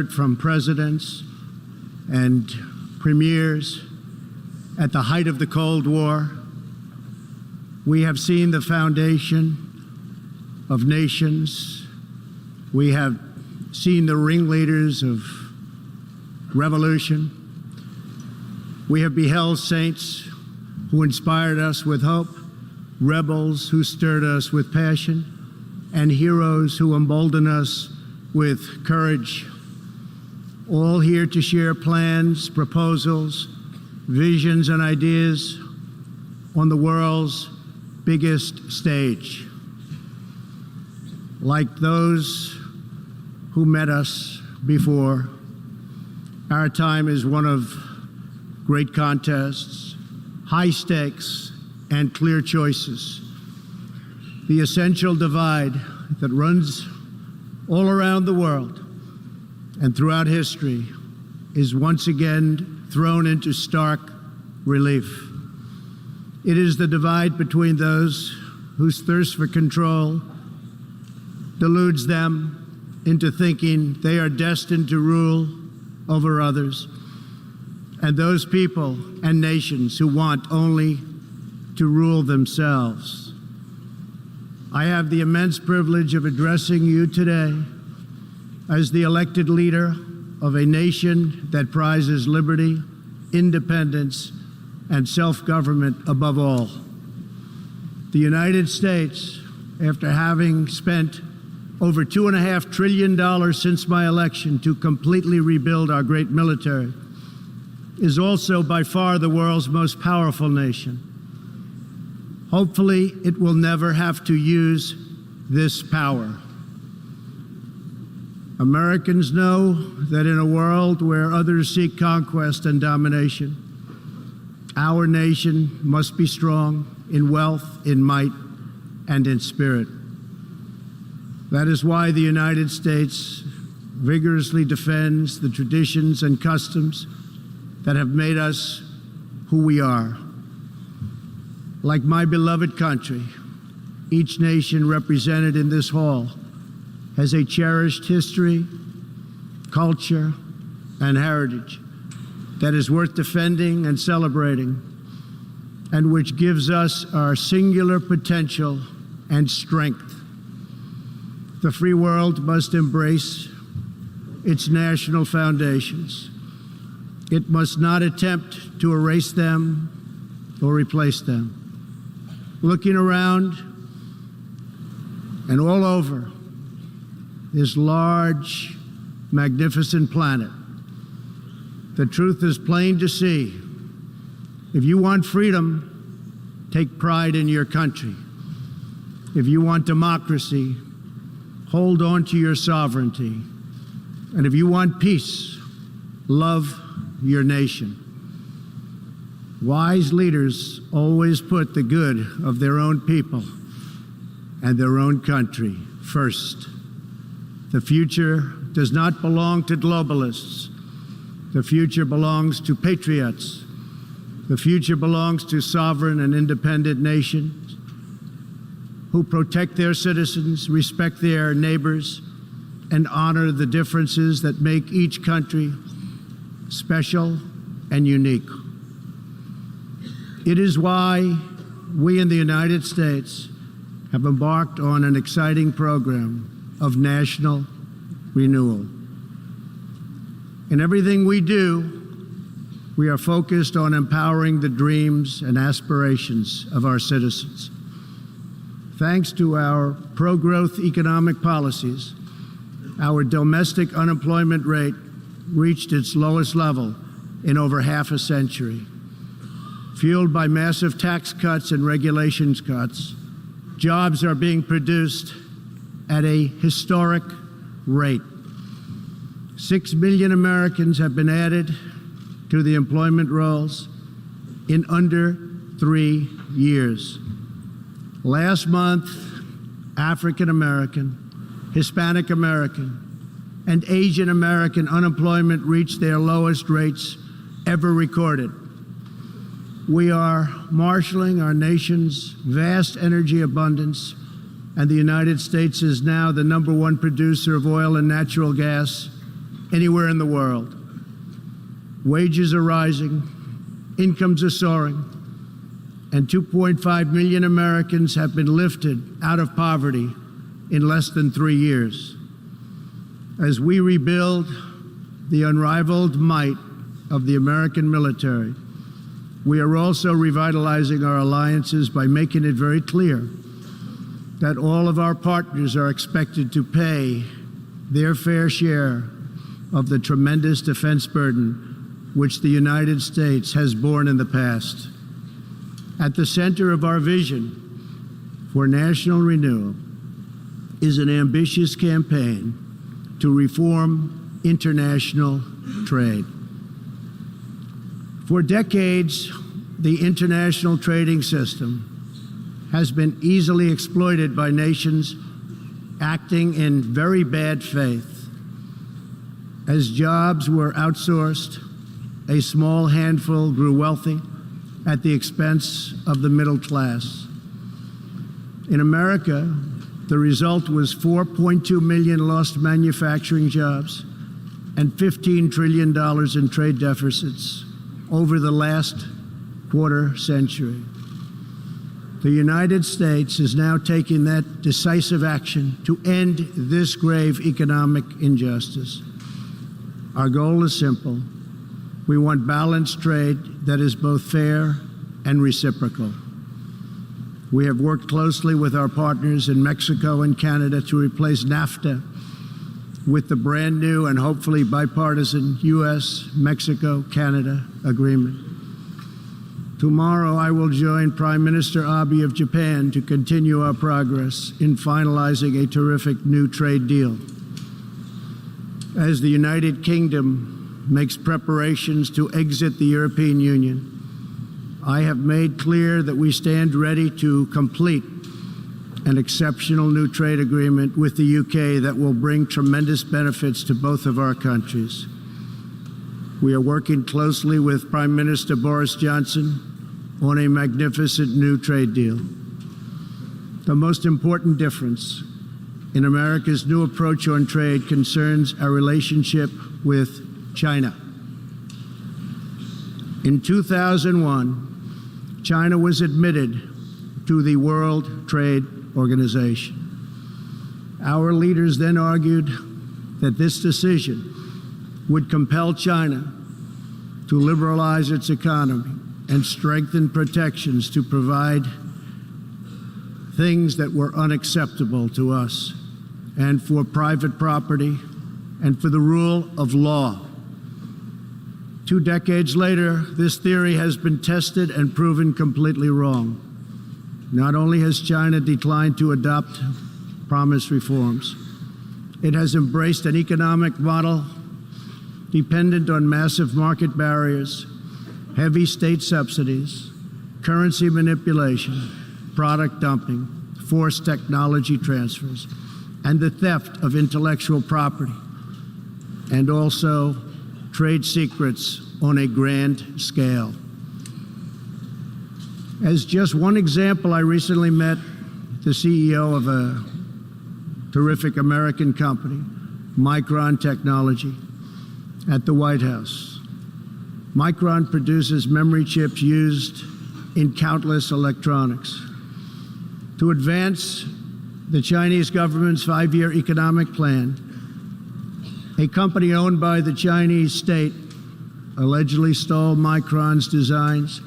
from presidents and premiers at the height of the Cold War. We have seen the foundation of nations. We have seen the ringleaders of revolution. We have beheld saints who inspired us with hope, rebels who stirred us with passion, and heroes who emboldened us with courage, all here to share plans, proposals, visions, and ideas on the world's biggest stage. Like those who met us before, our time is one of great contests, high stakes, and clear choices. The essential divide that runs all around the world and throughout history is once again thrown into stark relief. It is the divide between those whose thirst for control deludes them into thinking they are destined to rule over others, and those people and nations who want only to rule themselves. I have the immense privilege of addressing you today as the elected leader of a nation that prizes liberty, independence, and self-government above all. The United States, after having spent over $2.5 trillion since my election to completely rebuild our great military, is also by far the world's most powerful nation. Hopefully, it will never have to use this power. Americans know that in a world where others seek conquest and domination, our nation must be strong in wealth, in might, and in spirit. That is why the United States vigorously defends the traditions and customs that have made us who we are. Like my beloved country, each nation represented in this hall has a cherished history, culture, and heritage that is worth defending and celebrating, and which gives us our singular potential and strength. The free world must embrace its national foundations. It must not attempt to erase them or replace them. Looking around and all over this large, magnificent planet, the truth is plain to see. If you want freedom, take pride in your country. If you want democracy, hold on to your sovereignty. And if you want peace, love your nation. Wise leaders always put the good of their own people and their own country first. The future does not belong to globalists. The future belongs to patriots. The future belongs to sovereign and independent nations who protect their citizens, respect their neighbors, and honor the differences that make each country special and unique. It is why we in the United States have embarked on an exciting program of national renewal. In everything we do, we are focused on empowering the dreams and aspirations of our citizens. Thanks to our pro-growth economic policies, our domestic unemployment rate reached its lowest level in over half a century. Fueled by massive tax cuts and regulations cuts, jobs are being produced at a historic rate. 6 million Americans have been added to the employment rolls in under 3 years. Last month, African American, Hispanic American, and Asian American unemployment reached their lowest rates ever recorded. We are marshaling our nation's vast energy abundance, and the United States is now the #1 producer of oil and natural gas anywhere in the world. Wages are rising, incomes are soaring, and 2.5 million Americans have been lifted out of poverty in less than 3 years. As we rebuild the unrivaled might of the American military, we are also revitalizing our alliances by making it very clear that all of our partners are expected to pay their fair share of the tremendous defense burden which the United States has borne in the past. At the center of our vision for national renewal is an ambitious campaign to reform international trade. For decades, the international trading system has been easily exploited by nations acting in very bad faith. As jobs were outsourced, a small handful grew wealthy at the expense of the middle class. In America, the result was 4.2 million lost manufacturing jobs and $15 trillion in trade deficits over the last quarter century. The United States is now taking that decisive action to end this grave economic injustice. Our goal is simple. We want balanced trade that is both fair and reciprocal. We have worked closely with our partners in Mexico and Canada to replace NAFTA with the brand new and hopefully bipartisan U.S.-Mexico-Canada agreement. Tomorrow, I will join Prime Minister Abe of Japan to continue our progress in finalizing a terrific new trade deal. As the United Kingdom makes preparations to exit the European Union, I have made clear that we stand ready to complete an exceptional new trade agreement with the UK that will bring tremendous benefits to both of our countries. We are working closely with Prime Minister Boris Johnson on a magnificent new trade deal. The most important difference in America's new approach on trade concerns our relationship with China. In 2001, China was admitted to the World Trade Organization. Our leaders then argued that this decision would compel China to liberalize its economy and strengthen protections to provide things that were unacceptable to us, and for private property, and for the rule of law. 2 decades later, this theory has been tested and proven completely wrong. Not only has China declined to adopt promised reforms, it has embraced an economic model dependent on massive market barriers, heavy state subsidies, currency manipulation, product dumping, forced technology transfers, and the theft of intellectual property, and also trade secrets on a grand scale. As just one example, I recently met the CEO of a terrific American company, Micron Technology, at the White House. Micron produces memory chips used in countless electronics. To advance the Chinese government's 5-year economic plan, a company owned by the Chinese state allegedly stole Micron's designs,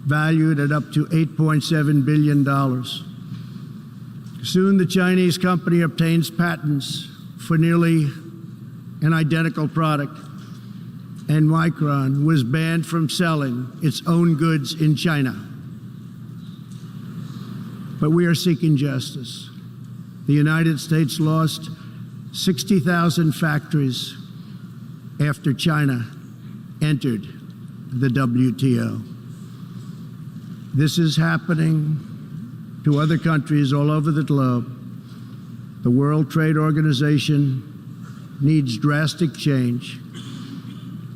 valued at up to $8.7 billion. Soon, the Chinese company obtains patents for nearly an identical product, and Micron was banned from selling its own goods in China. But we are seeking justice. The United States lost 60,000 factories after China entered the WTO. This is happening to other countries all over the globe. The World Trade Organization needs drastic change.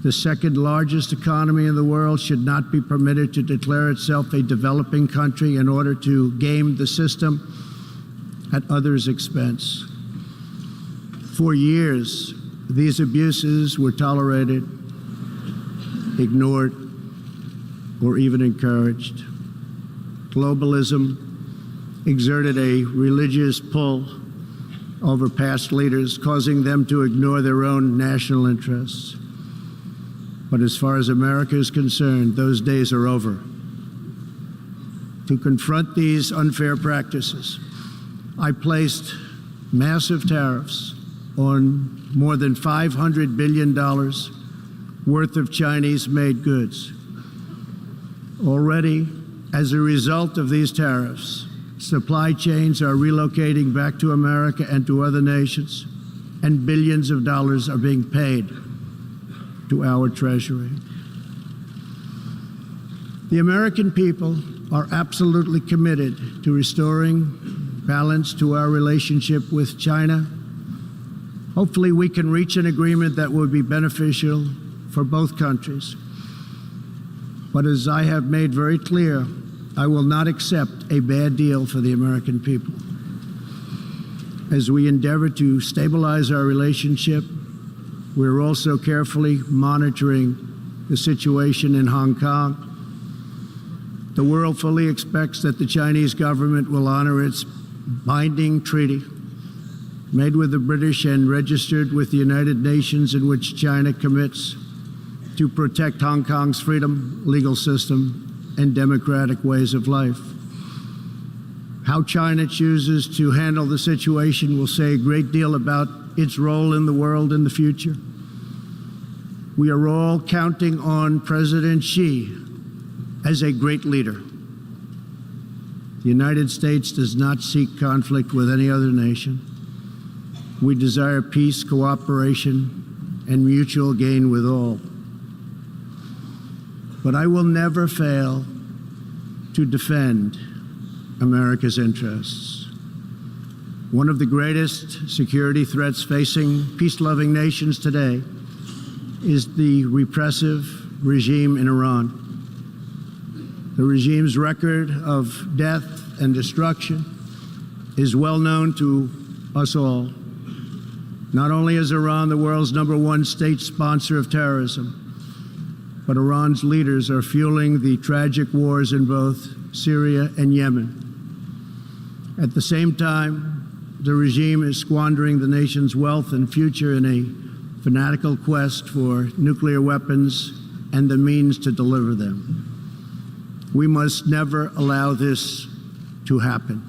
The second largest economy in the world should not be permitted to declare itself a developing country in order to game the system at others' expense. For years, these abuses were tolerated, ignored, or even encouraged. Globalism exerted a religious pull over past leaders, causing them to ignore their own national interests. But as far as America is concerned, those days are over. To confront these unfair practices, I placed massive tariffs on more than $500 billion worth of Chinese-made goods. Already, as a result of these tariffs, supply chains are relocating back to America and to other nations, and billions of dollars are being paid to our Treasury. The American people are absolutely committed to restoring balance to our relationship with China. Hopefully, we can reach an agreement that will be beneficial for both countries. But as I have made very clear, I will not accept a bad deal for the American people. As we endeavor to stabilize our relationship, we're also carefully monitoring the situation in Hong Kong. The world fully expects that the Chinese government will honor its binding treaty made with the British and registered with the United Nations, in which China commits to protect Hong Kong's freedom, legal system, and democratic ways of life. How China chooses to handle the situation will say a great deal about its role in the world in the future. We are all counting on President Xi as a great leader. The United States does not seek conflict with any other nation. We desire peace, cooperation, and mutual gain with all. But I will never fail to defend America's interests. One of the greatest security threats facing peace-loving nations today is the repressive regime in Iran. The regime's record of death and destruction is well known to us all. Not only is Iran the world's #1 state sponsor of terrorism, but Iran's leaders are fueling the tragic wars in both Syria and Yemen. At the same time, the regime is squandering the nation's wealth and future in a fanatical quest for nuclear weapons and the means to deliver them. We must never allow this to happen.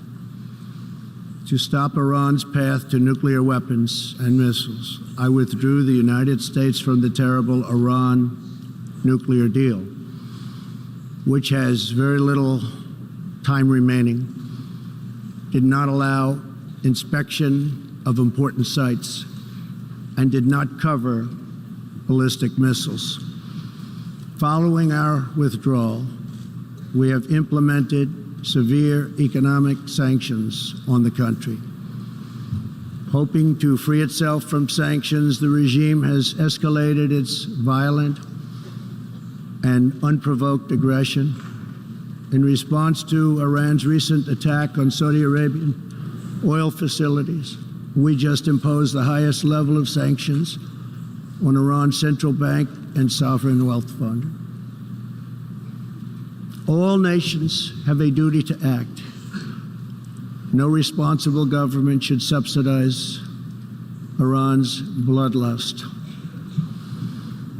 To stop Iran's path to nuclear weapons and missiles, I withdrew the United States from the terrible Iran nuclear deal, which has very little time remaining, did not allow inspection of important sites, and did not cover ballistic missiles. Following our withdrawal, we have implemented severe economic sanctions on the country. Hoping to free itself from sanctions, the regime has escalated its violent and unprovoked aggression. In response to Iran's recent attack on Saudi Arabian oil facilities, we just imposed the highest level of sanctions on Iran's central bank and sovereign wealth fund. All nations have a duty to act. No responsible government should subsidize Iran's bloodlust.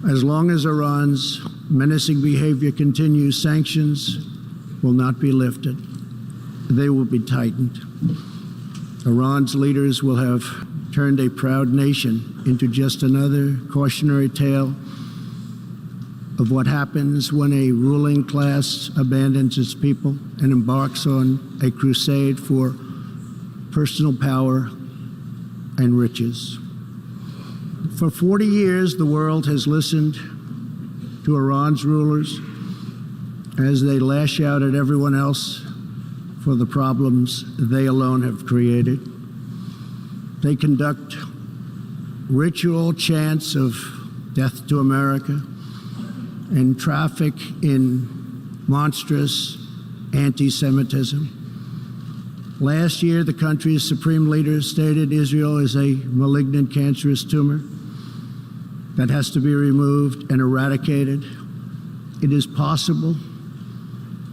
As long as Iran's menacing behavior continues, sanctions will not be lifted. They will be tightened. Iran's leaders will have turned a proud nation into just another cautionary tale of what happens when a ruling class abandons its people and embarks on a crusade for personal power and riches. For 40 years, the world has listened to Iran's rulers as they lash out at everyone else for the problems they alone have created. They conduct ritual chants of death to America and traffic in monstrous anti-Semitism. Last year, the country's supreme leader stated Israel is a malignant, cancerous tumor that has to be removed and eradicated. It is possible,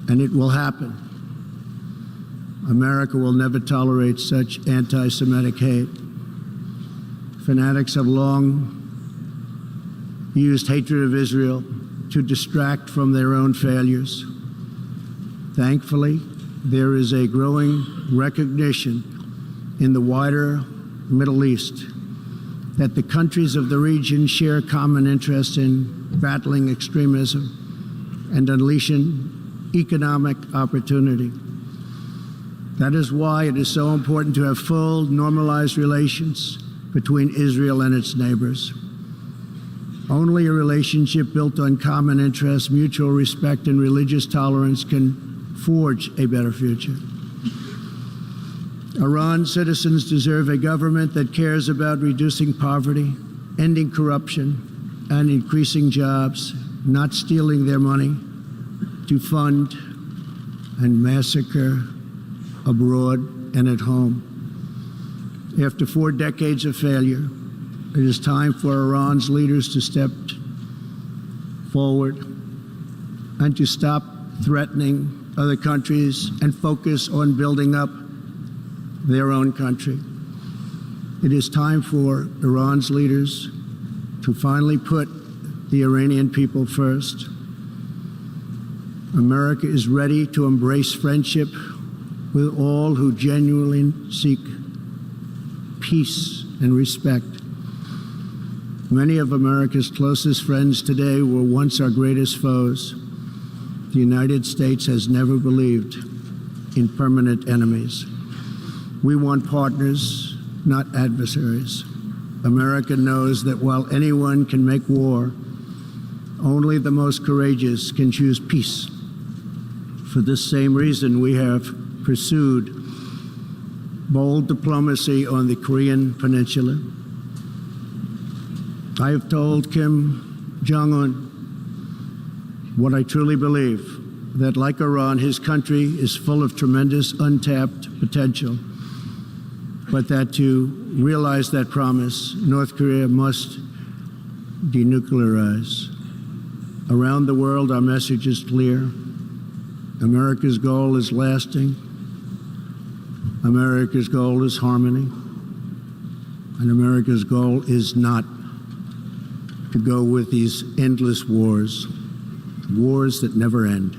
and it will happen. America will never tolerate such anti-Semitic hate. Fanatics have long used hatred of Israel to distract from their own failures. Thankfully, there is a growing recognition in the wider Middle East that the countries of the region share common interests in battling extremism and unleashing economic opportunity. That is why it is so important to have full, normalized relations between Israel and its neighbors. Only a relationship built on common interests, mutual respect, and religious tolerance can forge a better future. Iran's citizens deserve a government that cares about reducing poverty, ending corruption, and increasing jobs, not stealing their money to fund and massacre abroad and at home. After 4 decades of failure, it is time for Iran's leaders to step forward and to stop threatening other countries and focus on building up their own country. It is time for Iran's leaders to finally put the Iranian people first. America is ready to embrace friendship with all who genuinely seek peace and respect. Many of America's closest friends today were once our greatest foes. The United States has never believed in permanent enemies. We want partners, not adversaries. America knows that while anyone can make war, only the most courageous can choose peace. For this same reason, we have pursued bold diplomacy on the Korean Peninsula. I have told Kim Jong-un what I truly believe, that like Iran, his country is full of tremendous untapped potential, but that to realize that promise, North Korea must denuclearize. Around the world, our message is clear. America's goal is lasting. America's goal is harmony. And America's goal is not to go with these endless wars that never end.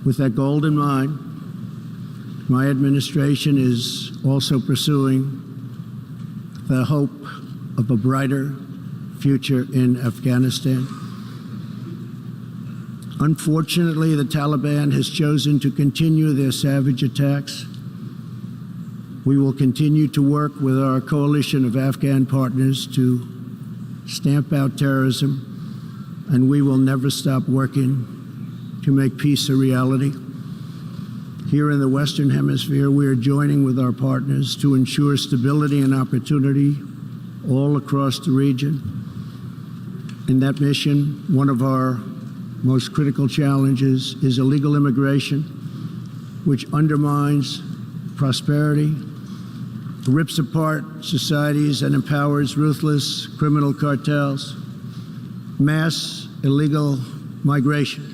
With that goal in mind, my administration is also pursuing the hope of a brighter future in Afghanistan. Unfortunately, the Taliban has chosen to continue their savage attacks. We will continue to work with our coalition of Afghan partners to stamp out terrorism, and we will never stop working to make peace a reality. Here in the Western Hemisphere, we are joining with our partners to ensure stability and opportunity all across the region. In that mission, one of our most critical challenges is illegal immigration, which undermines prosperity, rips apart societies, and empowers ruthless criminal cartels. Mass illegal migration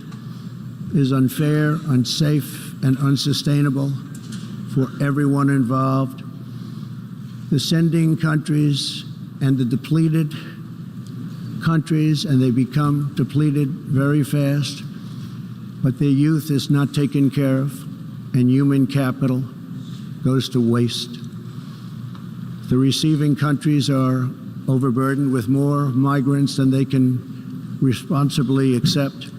is unfair, unsafe, and unsustainable for everyone involved. The sending countries and the depleted countries, and they become depleted very fast, but their youth is not taken care of, and human capital goes to waste. The receiving countries are overburdened with more migrants than they can responsibly accept,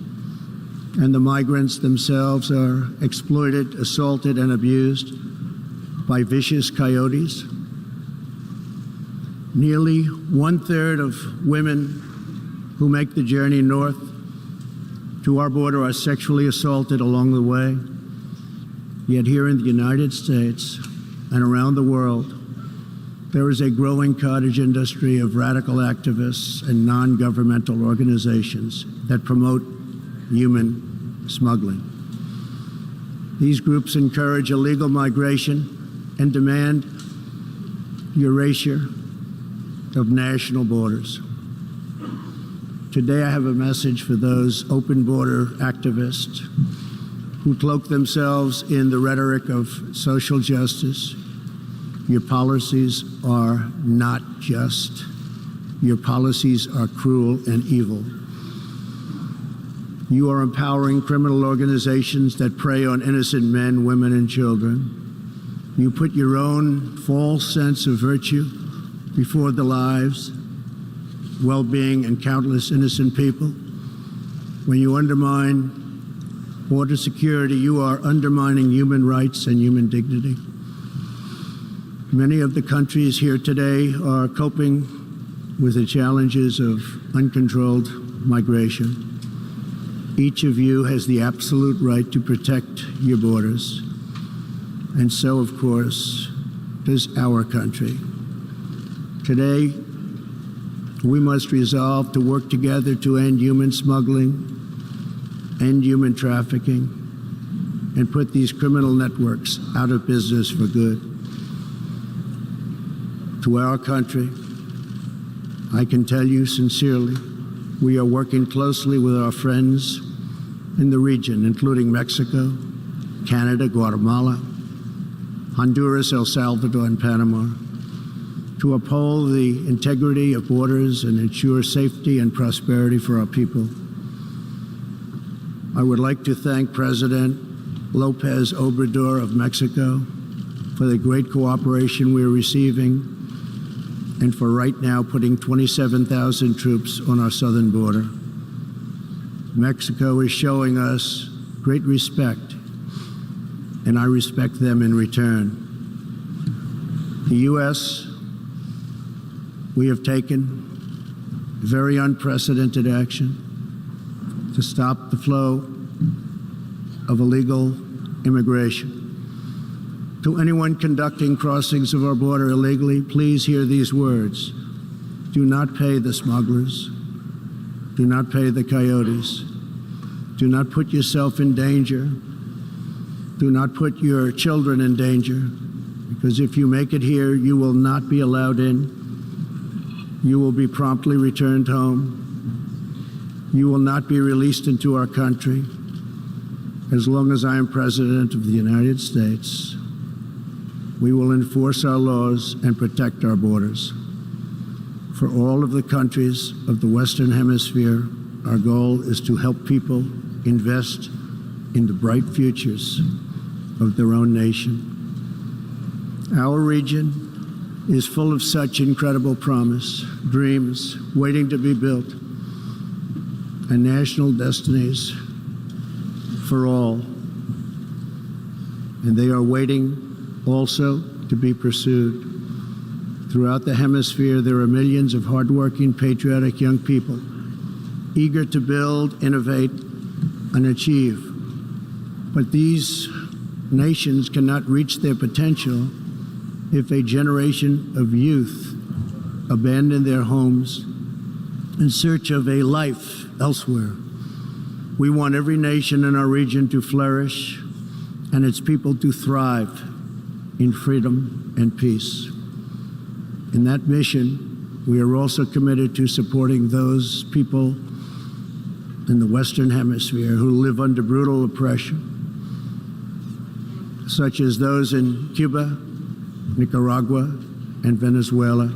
and the migrants themselves are exploited, assaulted, and abused by vicious coyotes. Nearly 1/3 of women who make the journey north to our border are sexually assaulted along the way. Yet here in the United States and around the world, there is a growing cottage industry of radical activists and non-governmental organizations that promote human smuggling. These groups encourage illegal migration and demand erasure of national borders. Today I have a message for those open border activists who cloak themselves in the rhetoric of social justice. Your policies are not just. Your policies are cruel and evil. You are empowering criminal organizations that prey on innocent men, women, and children. You put your own false sense of virtue before the lives, well-being, and countless innocent people. When you undermine border security, you are undermining human rights and human dignity. Many of the countries here today are coping with the challenges of uncontrolled migration. Each of you has the absolute right to protect your borders, and so, of course, does our country. Today, we must resolve to work together to end human smuggling, end human trafficking, and put these criminal networks out of business for good. To our country, I can tell you sincerely, we are working closely with our friends in the region, including Mexico, Canada, Guatemala, Honduras, El Salvador, and Panama, to uphold the integrity of borders and ensure safety and prosperity for our people. I would like to thank President López Obrador of Mexico for the great cooperation we are receiving and for right now putting 27,000 troops on our southern border. Mexico is showing us great respect, and I respect them in return. The U.S., we have taken very unprecedented action to stop the flow of illegal immigration. To anyone conducting crossings of our border illegally, please hear these words. Do not pay the smugglers. Do not pay the coyotes. Do not put yourself in danger. Do not put your children in danger, because if you make it here, you will not be allowed in. You will be promptly returned home. You will not be released into our country. As long as I am President of the United States, we will enforce our laws and protect our borders. For all of the countries of the Western Hemisphere, our goal is to help people invest in the bright futures of their own nation. Our region is full of such incredible promise, dreams waiting to be built, and national destinies for all. And they are waiting also to be pursued. Throughout the hemisphere, there are millions of hardworking, patriotic young people eager to build, innovate, and achieve. But these nations cannot reach their potential if a generation of youth abandon their homes in search of a life elsewhere. We want every nation in our region to flourish and its people to thrive in freedom and peace. In that mission, we are also committed to supporting those people in the Western Hemisphere who live under brutal oppression, such as those in Cuba, Nicaragua, and Venezuela.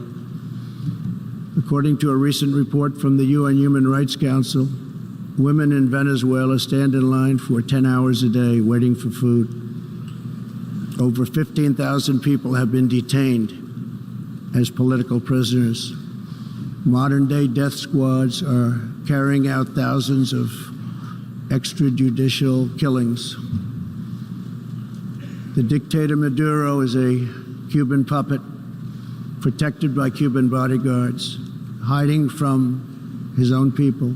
According to a recent report from the UN Human Rights Council, women in Venezuela stand in line for 10 hours a day waiting for food. Over 15,000 people have been detained as political prisoners. Modern-day death squads are carrying out thousands of extrajudicial killings. The dictator Maduro is a Cuban puppet protected by Cuban bodyguards, hiding from his own people,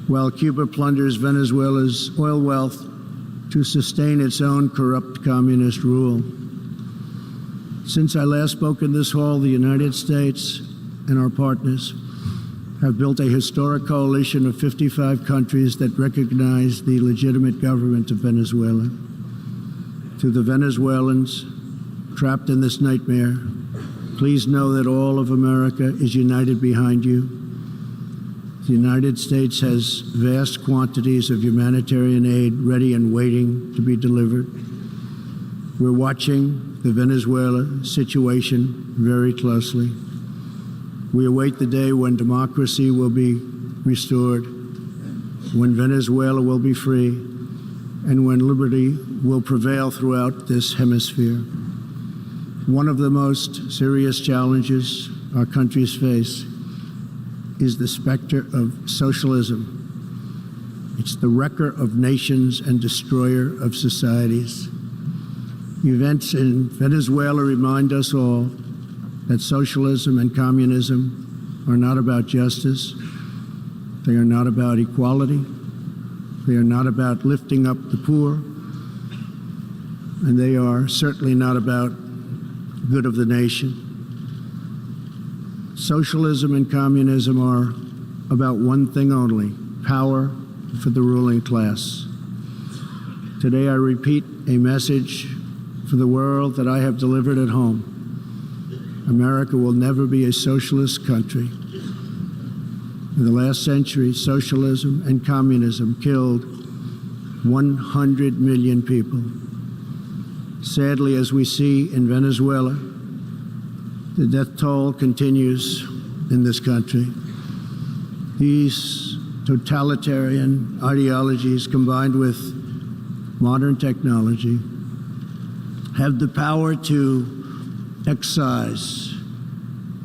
while Cuba plunders Venezuela's oil wealth to sustain its own corrupt communist rule. Since I last spoke in this hall, the United States and our partners have built a historic coalition of 55 countries that recognize the legitimate government of Venezuela. To the Venezuelans trapped in this nightmare, Please know that all of America is united behind you. The United States has vast quantities of humanitarian aid ready and waiting to be delivered. We're watching the Venezuela situation very closely. We await the day when democracy will be restored, when Venezuela will be free, and when liberty will prevail throughout this hemisphere. One of the most serious challenges our countries face is the specter of socialism. It's the wrecker of nations and destroyer of societies. Events in Venezuela remind us all that socialism and communism are not about justice. They are not about equality. They are not about lifting up the poor. And they are certainly not about good of the nation. Socialism and communism are about one thing only: power for the ruling class. Today I repeat a message for the world that I have delivered at home. America will never be a socialist country. In the last century, socialism and communism killed 100 million people. Sadly, as we see in Venezuela, the death toll continues in this country. These totalitarian ideologies, combined with modern technology, have the power to excise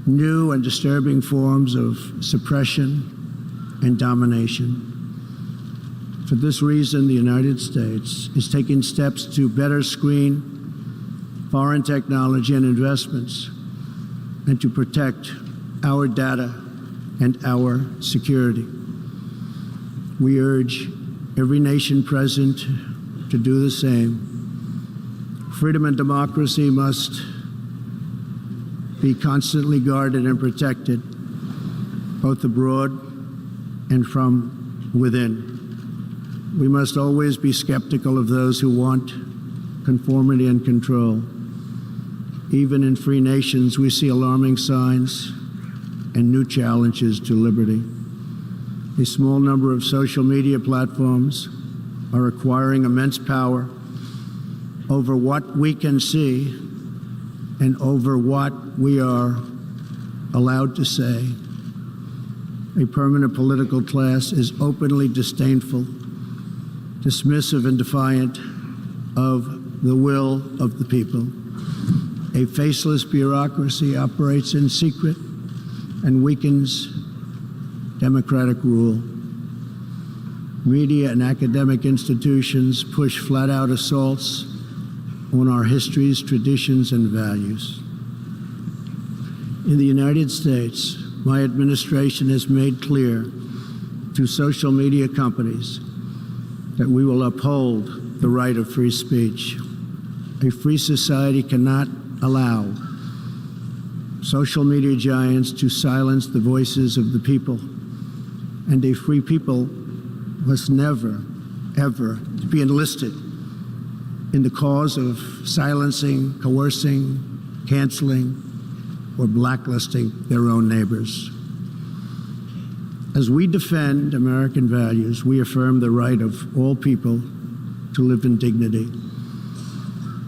new and disturbing forms of suppression and domination. For this reason, the United States is taking steps to better screen foreign technology and investments, and to protect our data and our security. We urge every nation present to do the same. Freedom and democracy must be constantly guarded and protected, both abroad and from within. We must always be skeptical of those who want conformity and control. Even in free nations, we see alarming signs and new challenges to liberty. A small number of social media platforms are acquiring immense power over what we can see and over what we are allowed to say. A permanent political class is openly disdainful, dismissive, and defiant of the will of the people. A faceless bureaucracy operates in secret and weakens democratic rule. Media and academic institutions push flat-out assaults on our histories, traditions, and values. In the United States, my administration has made clear to social media companies that we will uphold the right of free speech. A free society cannot allow social media giants to silence the voices of the people, and a free people must never, ever be enlisted in the cause of silencing, coercing, canceling, or blacklisting their own neighbors. As we defend American values, we affirm the right of all people to live in dignity.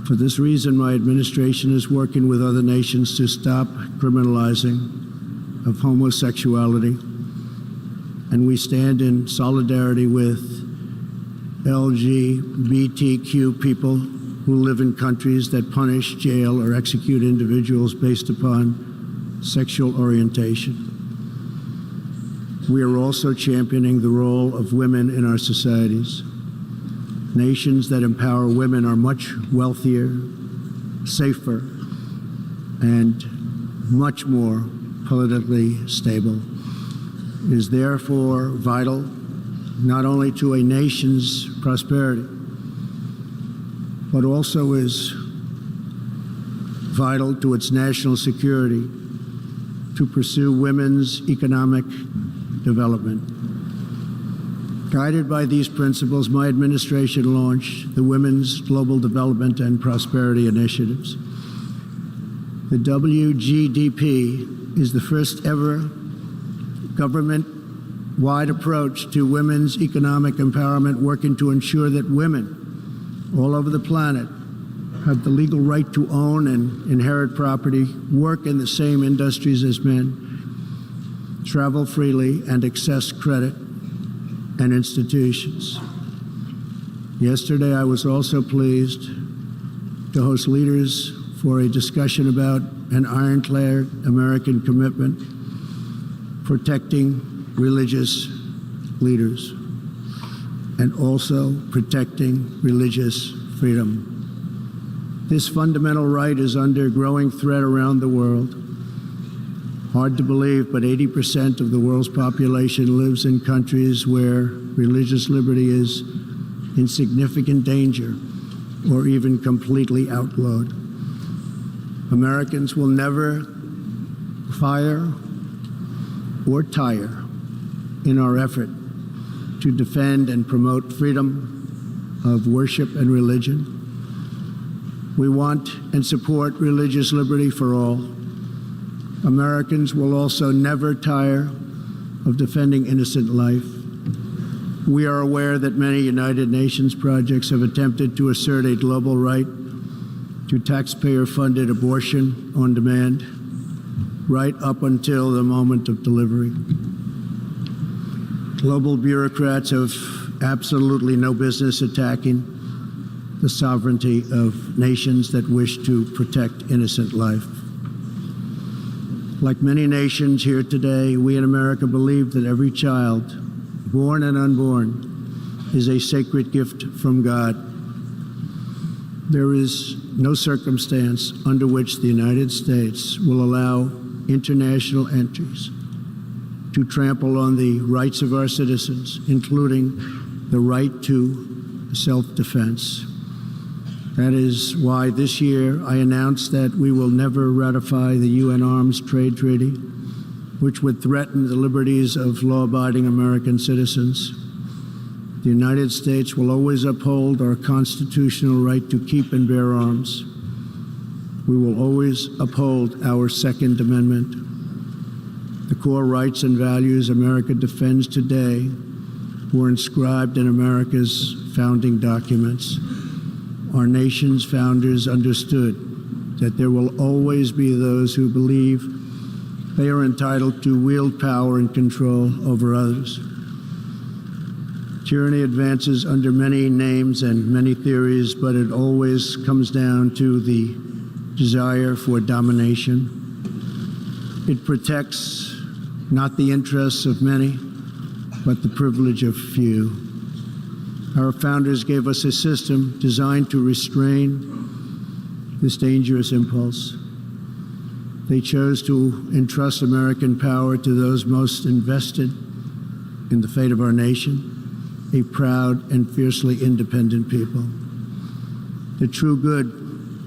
For this reason, my administration is working with other nations to stop criminalizing of homosexuality, and we stand in solidarity with LGBTQ people who live in countries that punish, jail, or execute individuals based upon sexual orientation. We are also championing the role of women in our societies. Nations that empower women are much wealthier, safer, and much more politically stable. It is therefore vital not only to a nation's prosperity, but also is vital to its national security to pursue women's economic development. Guided by these principles, my administration launched the Women's Global Development and Prosperity Initiatives. The WGDP is the first ever government-wide approach to women's economic empowerment, working to ensure that women all over the planet have the legal right to own and inherit property, work in the same industries as men, travel freely, and access credit and institutions. Yesterday, I was also pleased to host leaders for a discussion about an ironclad American commitment protecting religious leaders and also protecting religious freedom. This fundamental right is under growing threat around the world. Hard to believe, but 80% of the world's population lives in countries where religious liberty is in significant danger or even completely outlawed. Americans will never fire or tire in our effort to defend and promote freedom of worship and religion. We want and support religious liberty for all. Americans will also never tire of defending innocent life. We are aware that many United Nations projects have attempted to assert a global right to taxpayer-funded abortion on demand, right up until the moment of delivery. Global bureaucrats have absolutely no business attacking the sovereignty of nations that wish to protect innocent life. Like many nations here today, we in America believe that every child, born and unborn, is a sacred gift from God. There is no circumstance under which the United States will allow international entries to trample on the rights of our citizens, including the right to self-defense. That is why this year I announced that we will never ratify the UN Arms Trade Treaty, which would threaten the liberties of law-abiding American citizens. The United States will always uphold our constitutional right to keep and bear arms. We will always uphold our Second Amendment. The core rights and values America defends today were inscribed in America's founding documents. Our nation's founders understood that there will always be those who believe they are entitled to wield power and control over others. Tyranny advances under many names and many theories, but it always comes down to the desire for domination. It protects not the interests of many, but the privilege of few. Our founders gave us a system designed to restrain this dangerous impulse. They chose to entrust American power to those most invested in the fate of our nation, a proud and fiercely independent people. The true good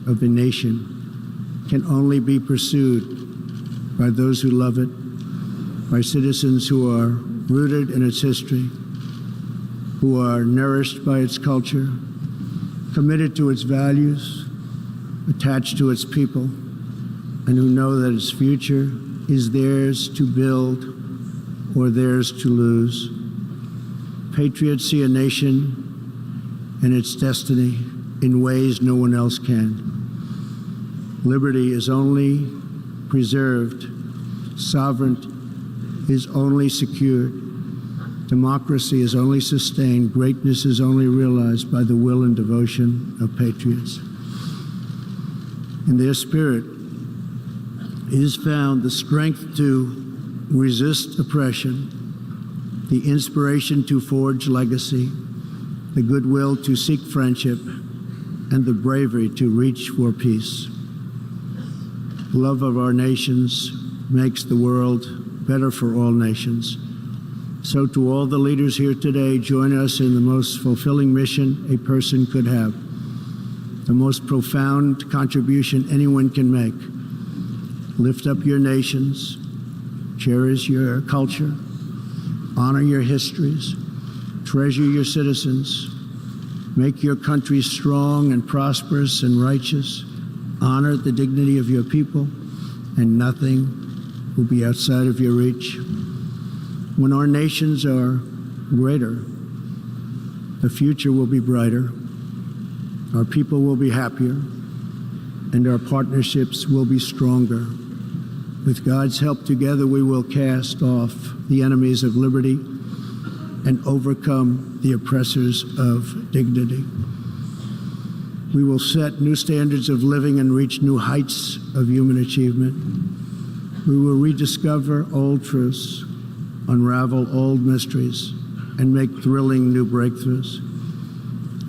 of a nation can only be pursued by those who love it, by citizens who are rooted in its history, who are nourished by its culture, committed to its values, attached to its people, and who know that its future is theirs to build or theirs to lose. Patriots see a nation and its destiny in ways no one else can. Liberty is only preserved, sovereignty is only secured, democracy is only sustained, greatness is only realized by the will and devotion of patriots. In their spirit is found the strength to resist oppression, the inspiration to forge legacy, the goodwill to seek friendship, and the bravery to reach for peace. Love of our nations makes the world better for all nations. So to all the leaders here today, join us in the most fulfilling mission a person could have, the most profound contribution anyone can make. Lift up your nations, cherish your culture, honor your histories, treasure your citizens, make your country strong and prosperous and righteous, honor the dignity of your people, and nothing will be outside of your reach. When our nations are greater, the future will be brighter, our people will be happier, and our partnerships will be stronger. With God's help, together we will cast off the enemies of liberty and overcome the oppressors of dignity. We will set new standards of living and reach new heights of human achievement. We will rediscover old truths, unravel old mysteries, and make thrilling new breakthroughs.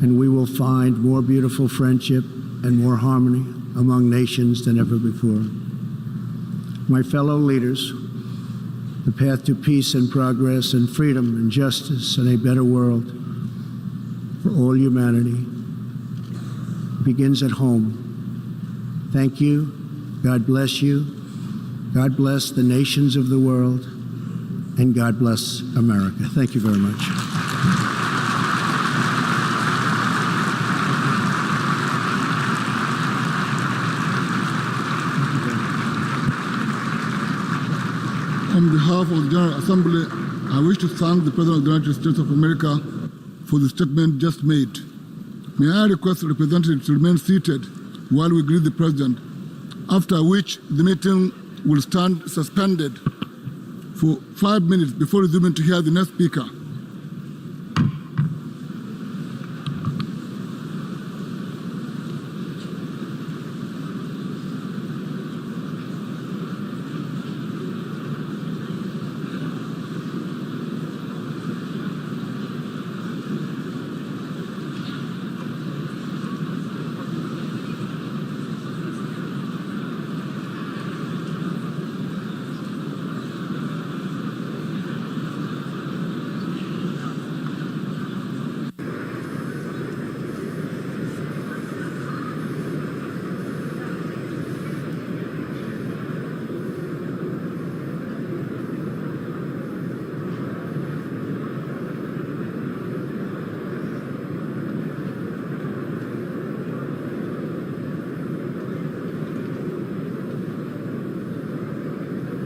And we will find more beautiful friendship and more harmony among nations than ever before. My fellow leaders, the path to peace and progress and freedom and justice and a better world for all humanity begins at home. Thank you. God bless you. God bless the nations of the world. And God bless America. Thank you very much. On behalf of the General Assembly, I wish to thank the President of the United States of America for the statement just made. May I request the representatives to remain seated while we greet the President, after which the meeting will stand suspended for 5 minutes before resuming to hear the next speaker.